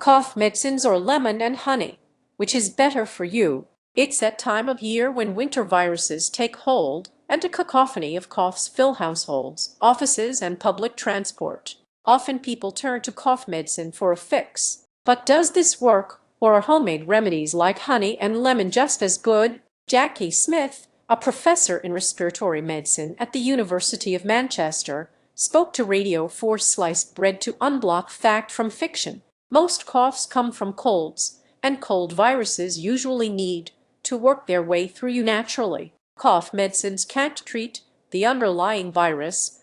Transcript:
Cough medicines or lemon and honey. Which is better for you? It's that time of year when winter viruses take hold and a cacophony of coughs fill households, offices, and public transport. Often people turn to cough medicine for a fix. But does this work, or are homemade remedies like honey and lemon just as good? Jacky Smith, a professor in respiratory medicine at the University of Manchester, spoke to Radio 4 Sliced Bread to unblock fact from fiction. Most coughs come from colds, and cold viruses usually need to work their way through you naturally. Cough medicines can't treat the underlying virus,